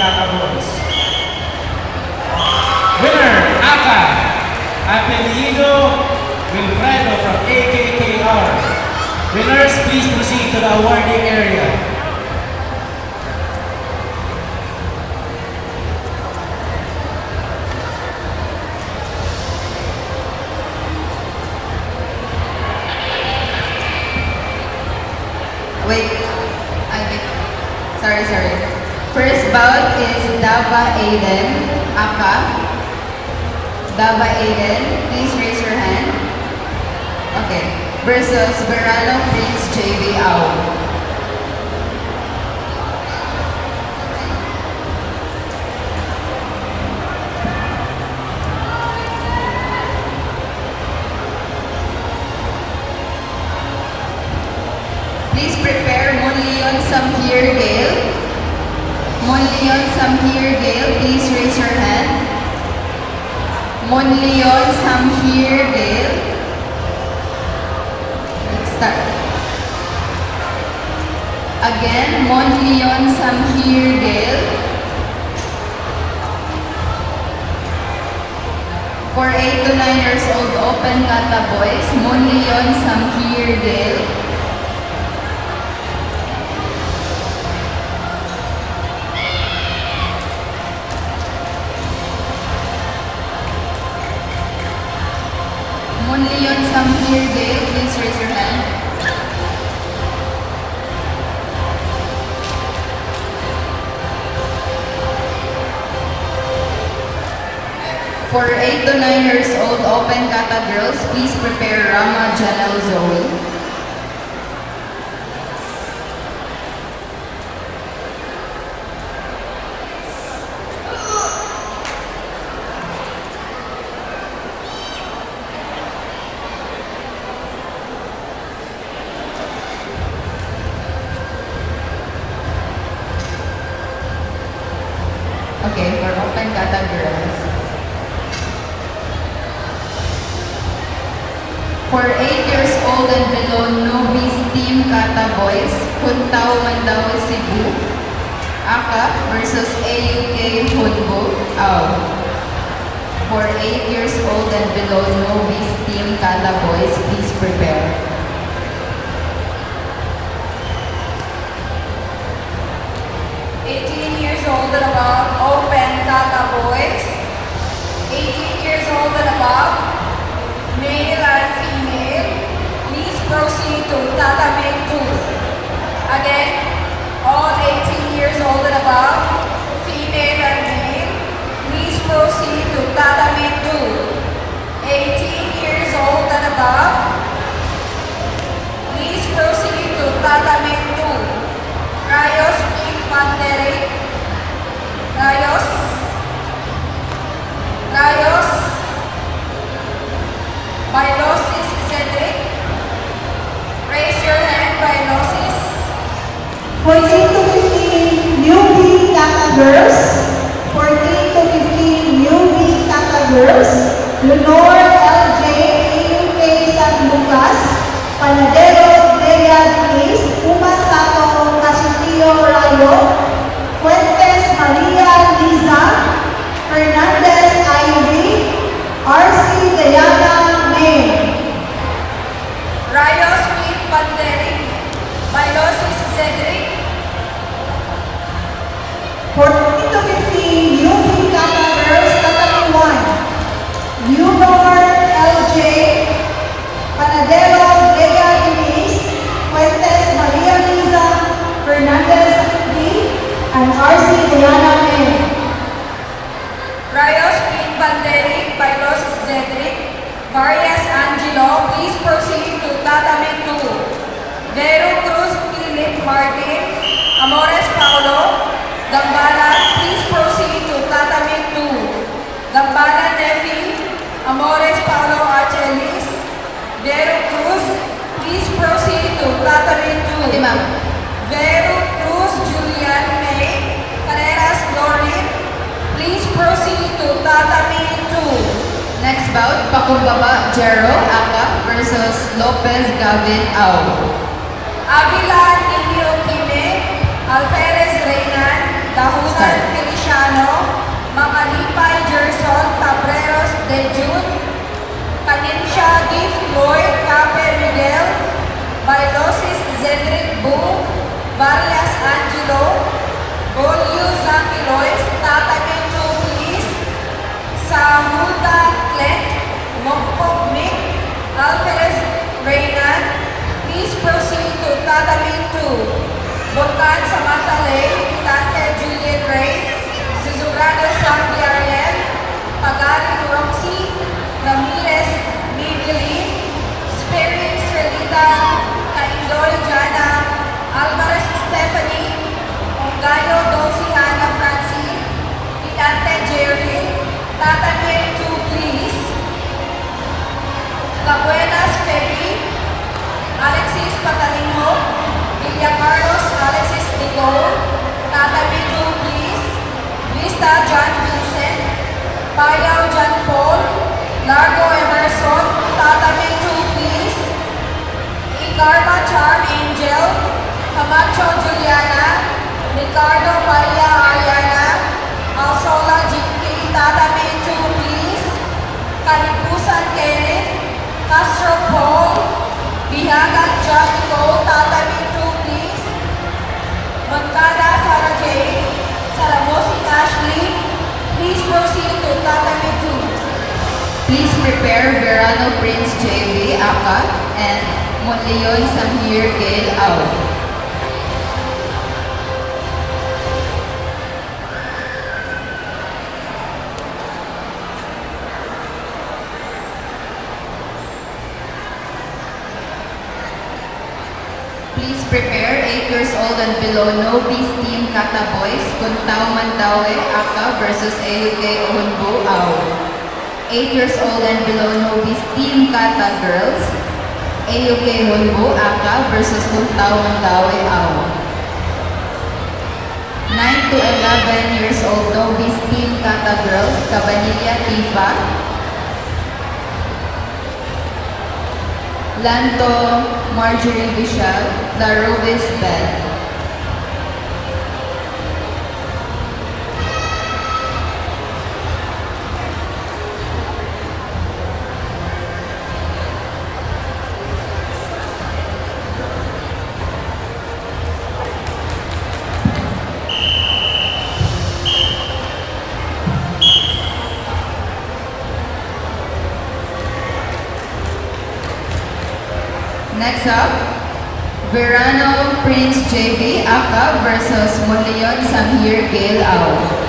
Kata Boys. Winner, Aka. Apelyido Wilfredo from AKKR. Winners, please proceed to the awarding area. Wait, sorry. First bout is Dava Aiden, Aka. Dava Aiden, please raise your hand. Okay. Versus Verano Prince JV Au. Please prepare Monleon Samhir Gale. Monleon Samhir Gale, please raise your hand. Monleon Samhir Gale. Let's start. Again, Monleon Samhir Gale. For 8 to 9 years old open kata boys, Monleon Samhir Gale. Monleon Samhir Gale, please raise your hand. For 8 to 9 years old open kata girls, please prepare Rama Janelle Zoe. Okay, for open kata girls. For 8 years old and below novice team kata boys, Huntao Mandaue Cebu, Aka versus AUK Hunbo, Au. For 8 years old and below novice team kata boys, please prepare. Old and above, open kata boys. 18 years old and above, male and female, please proceed to Tatamek 2. Again, all 18 years old and above, female and male, please proceed to Tatamek 2. 18 years old and above, please proceed to Tatamek 2. Rayos Pink Pantere. Rayos, Bilosis Cedric, raise your hand, Bilosis. For 8 to 15 newbie kata girls, for 8 to 15 newbie kata girls, Lenore LJ AUK San Lucas, Panadero Leia Luis, Uma Sato Casilio Rayo, Fuentes Maria Liza, Fernandez Ivy, RC Diana May. Rayos Pink Panderic, Bilosis Cedric. For 8 to 15 newbie kata girls, Kata 1, Leonor LJ, Panadero Leia Luis, Fuentes Maria Liza, Fernandez Ivy, and RC Diana May. Rayos Pink Panderic, Bilosis Cedric. Varias Angelo, please proceed to Tatamek 2. Vero Cruz Philip Martin, Amores Paulo, Gambala, please proceed to Tatamek 2. Gambala Nefi, Amores Paulo Archelis, Vero Cruz, please proceed to Tatamek 2. Okay, ma'am. Vero Cruz Julian May, Carreras Glorin, please proceed to Tatamek 2. Next bout, Pakumbaba Jero, Aka versus Lopez Gavin Au. Avila Nino Kime, Alferez Reynan, Dahunan Start. Feliciano. Varias Angelo, Bolio Zanquilois, Tatame 2 please. Sahulda Clint, Mokpok Mick, Alferez Reynan, please proceed to Tatame 2. Volcan Samantalay, Tante Juliet Ray, Zizurado Sam Ariel, Pagaling Roxy, Ramirez Maybelline, Spirit Strelita, Kaindoy Jana, Alvarez Stephanie, Ongayo Dulce Hana Francie, Itante Jerry, Tatame 2 please. Cabuenas Feby, Alexis Patalinho, Villa Carlos Alexis Nicole, Tatame 2 please. Vista John Vincent, Payaw John Paul, Largo Emerson, Tatame 2 please. Icarma Charm Angel, Camacho Juliana, Ricardo Maria Ariana, Alsola Jinky, Tatame 2 please. Kalipusan Kenneth, Castro Paul, Bihagan John Nicole, Tatame 2 please. Moncada Sarah Jane, Salamosi Ashley, please proceed to Tatame 2. Please prepare Verano Prince JV Aka and Monleon Samir Gail Au. Please prepare 8 years old and below Novice Team Kata Boys, Kuntao Mandawe Aka versus AUK Ohunbo Au. 8 years old and below Novice Team Kata Girls, AUK Hunbo Aka versus Kuntao Mandawe Au. 9 to 11 years old Novice Team Kata Girls, Cabanilla Tifa, Lanto Marjorie Vishal, La Robes Bell. Next up, Verano Prince JV Aka versus Monleon Samir Gail Au.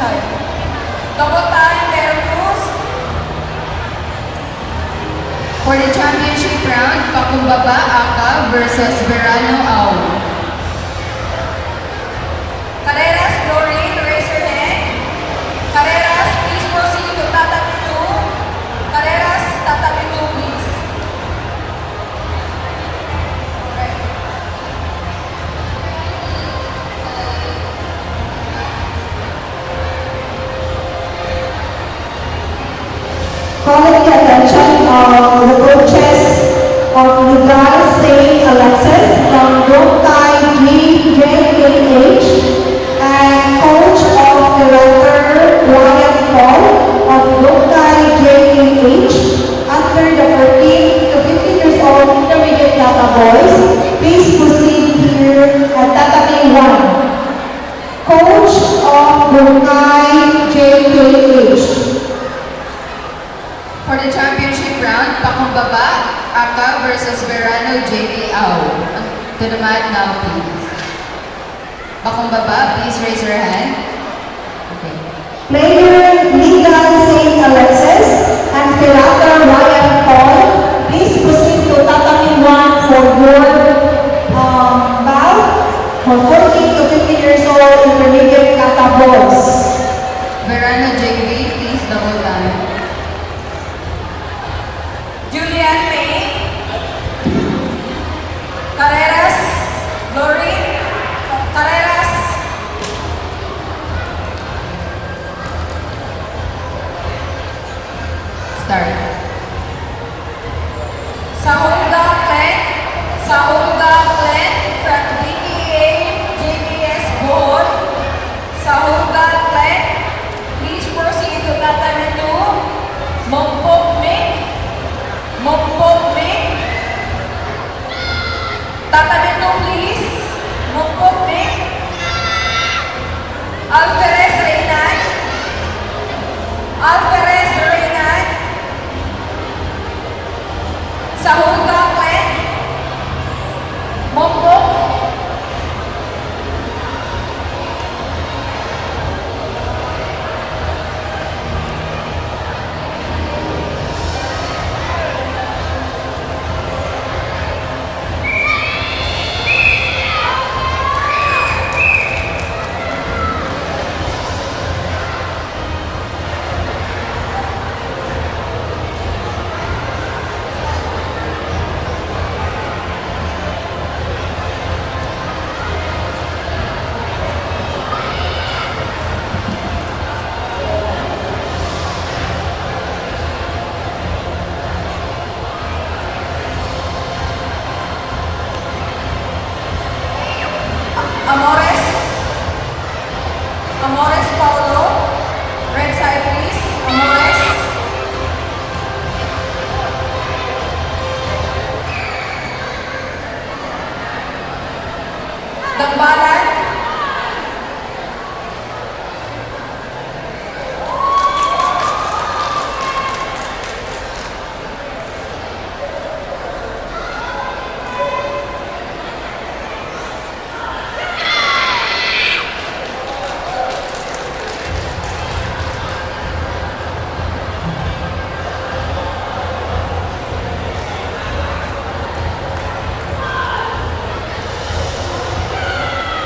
side. Double time, Vero Cruz. For the championship round, Pakumbaba Aka versus Verano Au. Carreras, Glory, raise your hand. Carreras, please proceed to tatami 2. Carreras, tatami 2, please. Okay. Calling the attention of the coaches of Lugal St. Alexis from Goktai GJKH and coach of director Ryan Paul of Goktai JKH under the 14 to 15 years old intermediate Tata boys. Please proceed here at Tatami 1. Coach of Goktai JKH. For the championship round, Pakumbaba Aka versus Verano JK Au. To the mat now, please. Pakumbaba, please raise your hand. Okay. Player Legal St. Alexis and Filata Ryan Paul, please proceed to Tatami 1 for your bout for 14 to 15 years old intermediate kata boys. Verano JV, please double time. Julian May. Carreras, Glory. Carreras. Start. Sahunga Glenn. Sahunga Glenn from DTA JBS Bohol. Sahunga Glenn. Please proceed to tatami 2. Mompok Mick. Mompok Mick. Tatami 2, please. Mompok Mick. Alferez Reynan. Alferez Reynan. Sahunga Glenn. Mompok. Amores. Amores Paulo. Red side, please. Amores. Dagba